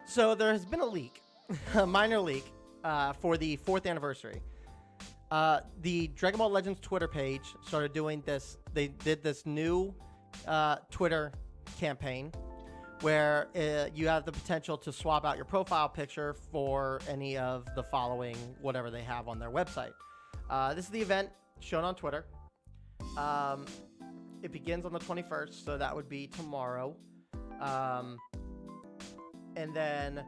So there has been a leak, a minor leak, for the fourth anniversary. The Dragon Ball Legends Twitter page started doing this. They did this new Twitter campaign where you have the potential to swap out your profile picture for any of the following, whatever they have on their website. This is the event shown on Twitter. It begins on the 21st, so that would be tomorrow. And then,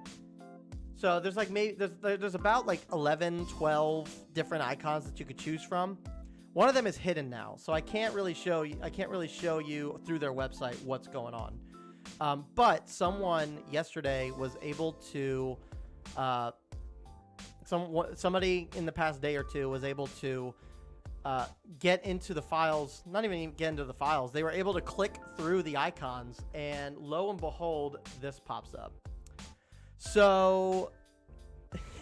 so there's like there's about like 11, 12 different icons that you could choose from. One of them is hidden now, so I can't really show you through their website what's going on. But someone yesterday was able to, somebody in the past day or two was able to get into the files, not even get into the files. They were able to click through the icons, and lo and behold, this pops up. So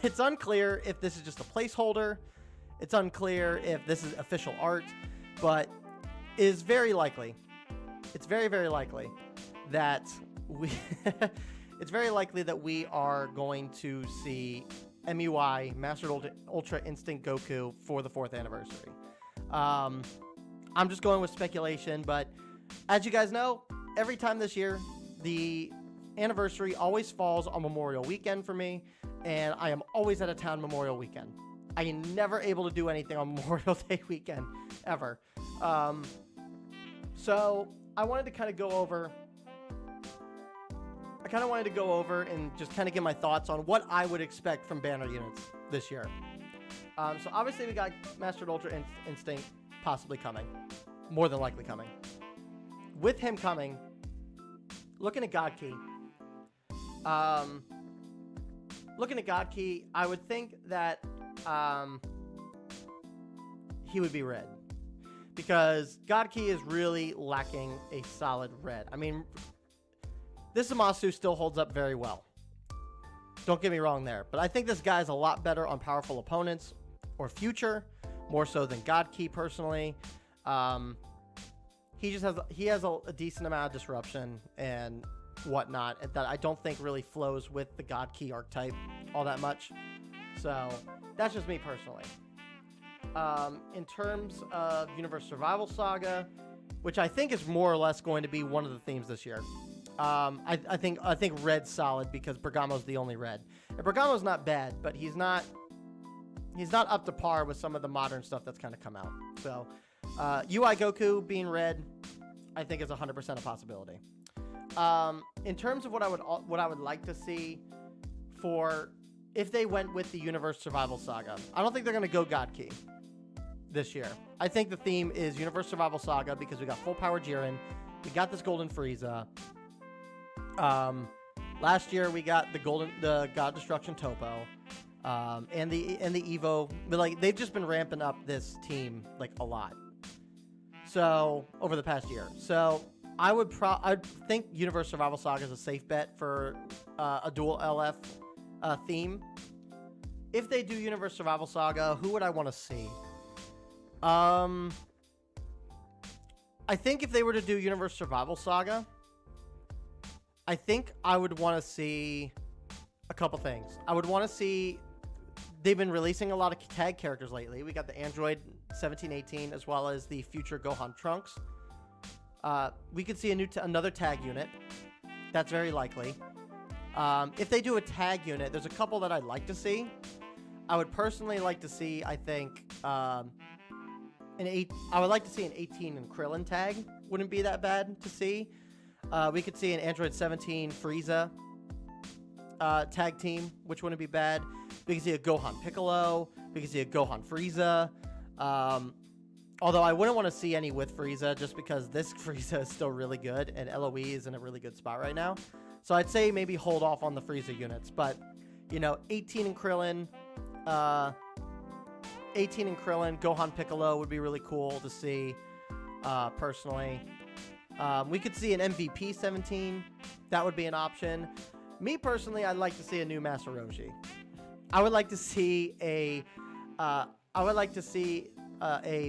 it's unclear if this is just a placeholder. It's unclear if this is official art, but it is very likely. It's very, very likely that we it's very likely that we are going to see MUI, Master Ultra Instinct Goku, for the 4th anniversary. I'm just going with speculation, but as you guys know, every time this year, the anniversary always falls on Memorial Weekend for me, and I am always out of town Memorial Weekend. I am never able to do anything on Memorial Day weekend, ever. So I wanted to kind of go over and just kind of give my thoughts on what I would expect from banner units this year. So obviously we got Mastered Ultra Instinct possibly coming. More than likely coming. With him coming, looking at God Key. I would think that he would be red. Because God Key is really lacking a solid red. I mean, this Zamasu still holds up very well. Don't get me wrong there. But I think this guy's a lot better on powerful opponents or future, more so than God Key personally. He has a decent amount of disruption and whatnot that I don't think really flows with the God Key archetype all that much. So that's just me personally. In terms of Universe Survival Saga, which I think is more or less going to be one of the themes this year. I think red's solid because Bergamo's the only red. And Bergamo's not bad, but he's not up to par with some of the modern stuff that's kind of come out. So UI Goku being red, I think is 100% a possibility. In terms of what I would like to see for if they went with the Universe Survival Saga, I don't think they're going to go God Key this year. I think the theme is Universe Survival Saga because we got full power Jiren, we got this Golden Frieza. Last year we got the God Destruction Topo, and the Evo. But like they've just been ramping up this team like a lot. So over the past year, so I think Universe Survival Saga is a safe bet for a dual LF theme. If they do Universe Survival Saga, who would I want to see? I think if they were to do Universe Survival Saga, I think I would want to see a couple things. I would want to see, they've been releasing a lot of tag characters lately. We got the Android 1718 as well as the future Gohan Trunks. We could see another tag unit. That's very likely. If they do a tag unit, there's a couple that I'd like to see. I would personally like to see, I think, I would like to see an 18 and Krillin tag. Wouldn't be that bad to see. We could see an Android 17 Frieza tag team, which wouldn't be bad. We could see a Gohan Piccolo. We could see a Gohan Frieza. Although I wouldn't want to see any with Frieza just because this Frieza is still really good and LOE is in a really good spot right now. So I'd say maybe hold off on the Frieza units. But, 18 and Krillin, Gohan Piccolo would be really cool to see, personally. We could see an MVP 17. That would be an option. Me personally, I'd like to see a new Master Roshi. I would like to see a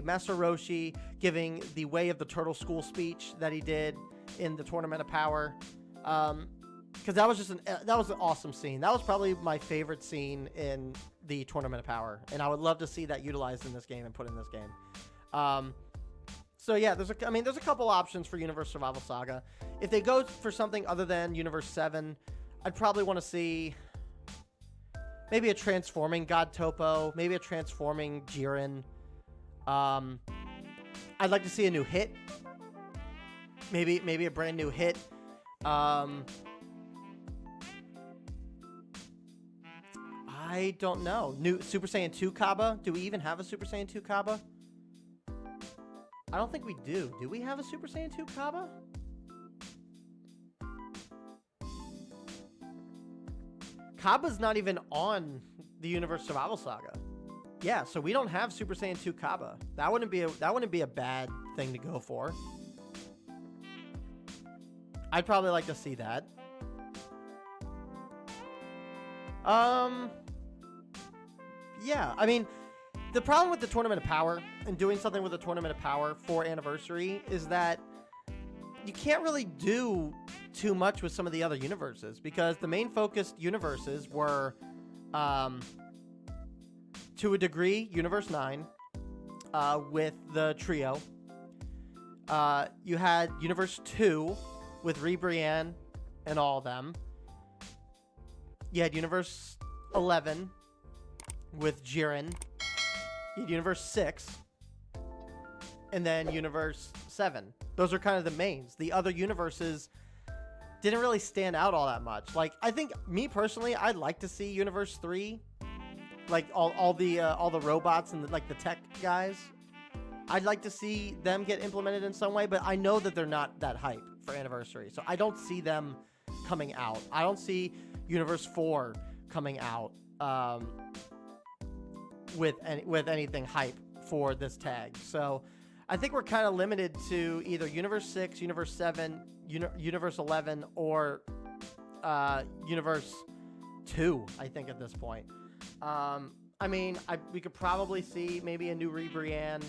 Master Roshi giving the Way of the Turtle School speech that he did in the Tournament of Power. because that was just that was an awesome scene. That was probably my favorite scene in the Tournament of Power, and I would love to see that utilized in this game and put in this game. So yeah, there's a couple options for Universe Survival Saga. If they go for something other than Universe 7, I'd probably want to see maybe a transforming God Topo, maybe a transforming Jiren. I'd like to see a new hit. Maybe a brand new hit. I don't know. New Super Saiyan 2 Kaba? Do we even have a Super Saiyan 2 Kaba? I don't think we do. Do we have a Super Saiyan 2 Kaba? Kaba's not even on the Universe Survival Saga. Yeah, so we don't have Super Saiyan 2 Kaba. That wouldn't be a bad thing to go for. I'd probably like to see that. Yeah, I mean, the problem with the Tournament of Power and doing something with the Tournament of Power for Anniversary is that you can't really do too much with some of the other universes, because the main focused universes were, to a degree, Universe 9, with the trio. You had Universe 2 with Ribrianne and all of them. You had Universe 11 with Jiren. You had Universe 6. And then Universe 7. Those are kind of the mains. The other universes didn't really stand out all that much. Like, I think, me personally, I'd like to see Universe 3. Like, all the robots and, like, the tech guys. I'd like to see them get implemented in some way, but I know that they're not that hype for Anniversary. So I don't see them coming out. I don't see Universe 4 coming out with anything hype for this tag. So I think we're kind of limited to either Universe 6, Universe 7, Universe 11, or Universe 2, I think, at this point. I mean, we could probably see maybe a new Ribrianne.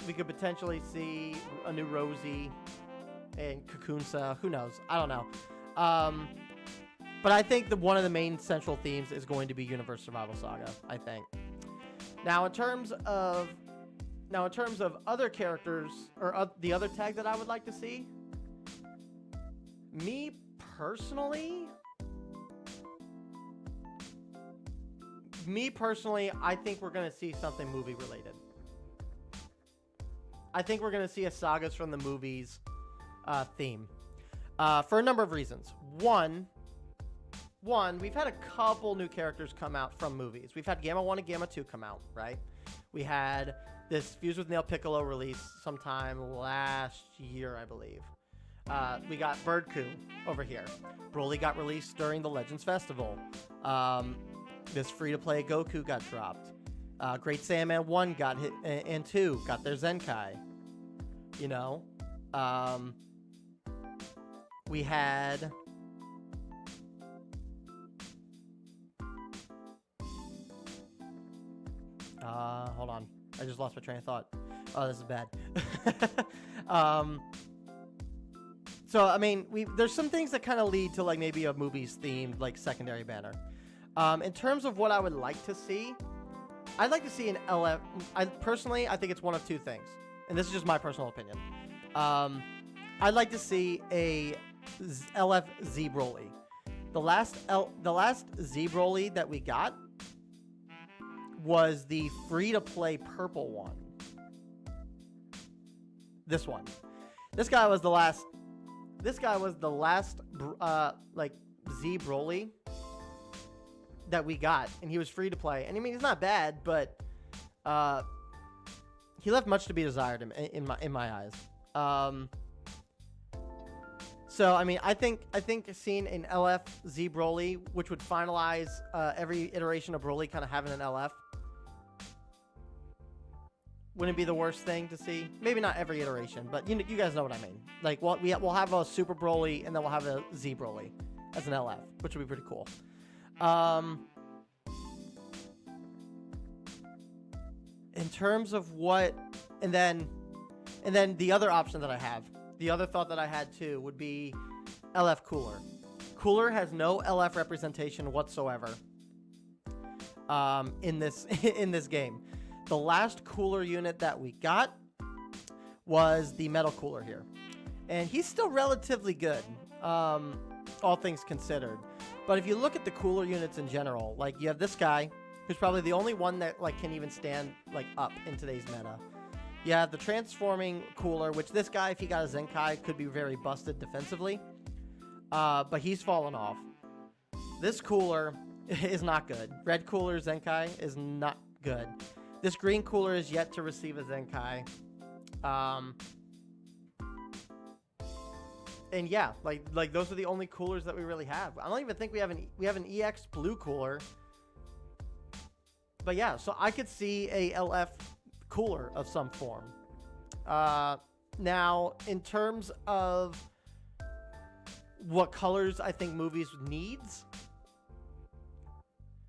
We could potentially see a new Rosie and Kakunsa. Who knows? I don't know. But I think one of the main central themes is going to be Universe Survival Saga, I think. Now, in terms of other characters, or the other tag that I would like to see, me personally, I think we're going to see something movie related. I think we're going to see a Sagas from the Movies theme for a number of reasons. One, we've had a couple new characters come out from movies. We've had Gamma 1 and Gamma 2 come out, right? We had this Fuse with Nail Piccolo release sometime last year, I believe. We got Birdcoo over here. Broly got released during the Legends Festival. This free-to-play Goku got dropped. Great Saiyaman 1 got hit, and 2 got their Zenkai. You know? We had... hold on. I just lost my train of thought. Oh, this is bad. So, I mean, there's some things that kind of lead to, like, maybe a movies themed, like, secondary banner. In terms of what I would like to see, I'd like to see an LF. I think it's one of two things, and this is just my personal opinion. I'd like to see a LF Z Broly. The last Z Broly that we got was the free-to-play purple one. This one. This guy was the last like Z Broly that we got, and he was free to play. And I mean, he's not bad, but he left much to be desired in my eyes. So I mean, I think seeing an LF Z Broly, which would finalize every iteration of Broly kind of having an LF, wouldn't be the worst thing to see. Maybe not every iteration, but you guys know what I mean. Like, we'll have a Super Broly, and then we'll have a Z Broly as an LF, which would be pretty cool. In terms of what, and then the other option that I have, the other thought that I had too would be LF Cooler. Cooler has no LF representation whatsoever in this in this game. The last Cooler unit that we got was the Metal Cooler here, and he's still relatively good, all things considered. But if you look at the Cooler units in general, like you have this guy, who's probably the only one that like can even stand like up in today's meta. You have the Transforming Cooler, which this guy, if he got a Zenkai, could be very busted defensively. But he's fallen off. This Cooler is not good. Red Cooler Zenkai is not good. This Green Cooler is yet to receive a Zenkai. And yeah, like those are the only coolers that we really have. I don't even think we have an EX Blue Cooler. But yeah, so I could see a LF Cooler of some form. Now, in terms of what colors I think movies needs,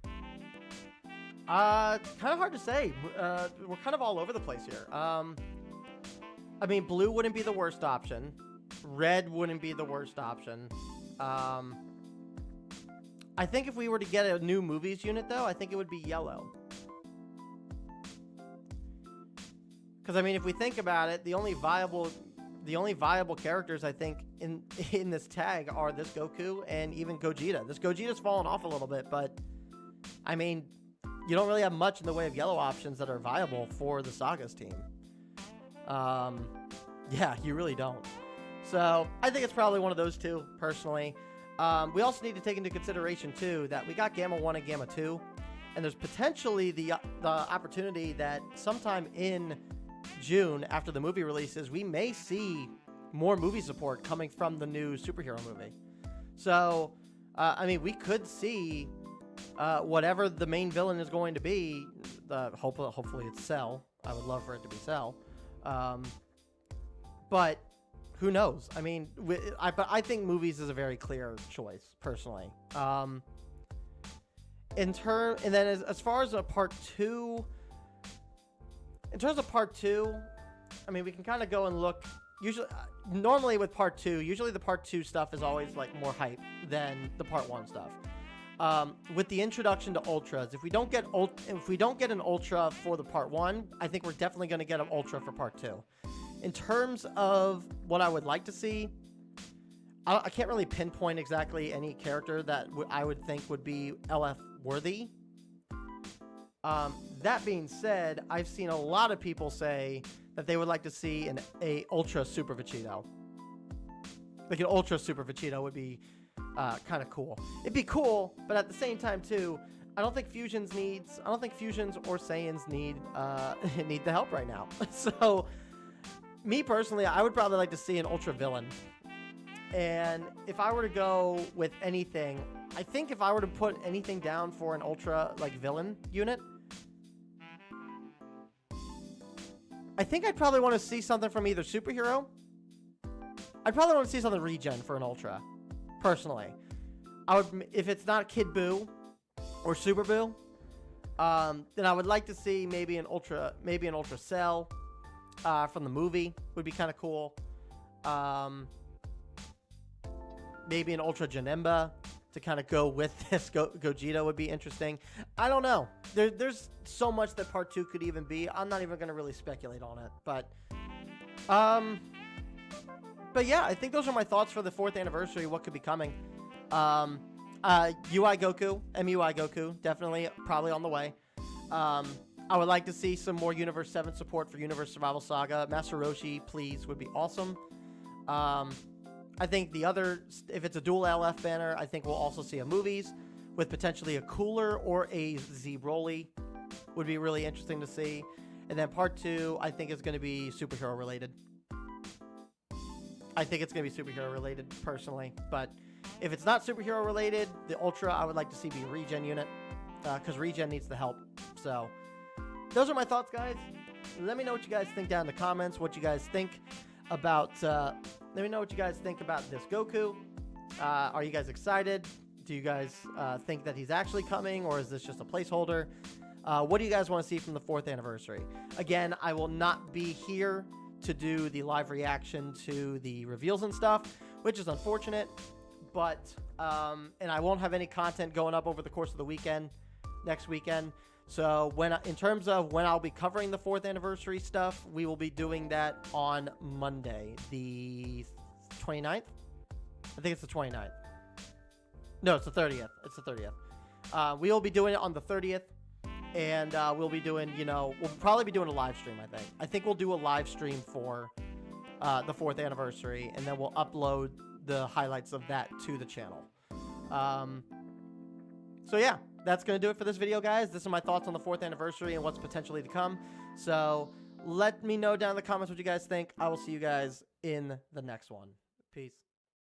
it's kind of hard to say. We're kind of all over the place here. I mean, blue wouldn't be the worst option. Red wouldn't be the worst option. I think if we were to get a new movies unit, though, I think it would be yellow. Because I mean, if we think about it, the only viable characters I think in this tag are this Goku and even Gogeta. This Gogeta's fallen off a little bit, but I mean, you don't really have much in the way of yellow options that are viable for the Sagas team. Yeah, you really don't. So I think it's probably one of those two, personally. We also need to take into consideration too that we got Gamma 1 and Gamma 2, and there's potentially the opportunity that sometime in June, after the movie releases, we may see more movie support coming from the new superhero movie. So, I mean, we could see whatever the main villain is going to be. Hopefully it's Cell. I would love for it to be Cell. But who knows? I mean, I think movies is a very clear choice, personally. And then as far as a part 2. In terms of part 2, I mean, we can kind of go and look. Usually, normally with part 2, usually the part 2 stuff is always like more hype than the part 1 stuff. With the introduction to ultras, if we don't get an ultra for the part 1, I think we're definitely going to get an ultra for part 2. In terms of what I would like to see, I can't really pinpoint exactly any character that I would think would be LF worthy. That being said, I've seen a lot of people say that they would like to see a Ultra Super Vegito. Like an Ultra Super Vegito would be kind of cool. It'd be cool, but at the same time too, I don't think Fusions or Saiyans need the help right now. So, me personally, I would probably like to see an Ultra Villain. And if I were to go with anything, I think if I were to put anything down for an Ultra like Villain unit, I think I'd probably want to see something from either Superhero. I'd probably want to see something regen for an Ultra, personally. I would, if it's not Kid Buu or Super Buu, then I would like to see maybe an Ultra Cell from the movie would be kind of cool. Maybe an Ultra Janemba to kind of go with this Gogeta would be interesting. I don't know. There's so much that part 2 could even be. I'm not even going to really speculate on it. But yeah, I think those are my thoughts for the 4th anniversary, what could be coming. UI Goku, MUI Goku, definitely, probably on the way. I would like to see some more Universe 7 support for Universe Survival Saga. Master Roshi, please, would be awesome. I think if it's a dual LF banner, I think we'll also see a movies with potentially a Cooler or a Z Broly would be really interesting to see. And then part 2, I think is going to be superhero related. I think it's going to be superhero related personally, but if it's not superhero related, the Ultra I would like to see be a regen unit because regen needs the help. So those are my thoughts, guys. Let me know what you guys think down in the comments. What you guys think about? Let me know what you guys think about this Goku. Are you guys excited? Do you guys think that he's actually coming, or is this just a placeholder? What do you guys want to see from the 4th anniversary? Again, I will not be here to do the live reaction to the reveals and stuff. which is unfortunate. But and I won't have any content going up over the course of the weekend, next weekend. So in terms of when I'll be covering the 4th anniversary stuff, we will be doing that on Monday, the 29th. I think it's the 29th. No, it's the 30th. It's the 30th. We will be doing it on the 30th, and we'll be doing, we'll probably be doing a live stream, I think. I think we'll do a live stream for the 4th anniversary, and then we'll upload the highlights of that to the channel. So yeah, that's going to do it for this video, guys. This are my thoughts on the 4th anniversary and what's potentially to come. So let me know down in the comments what you guys think. I will see you guys in the next one. Peace.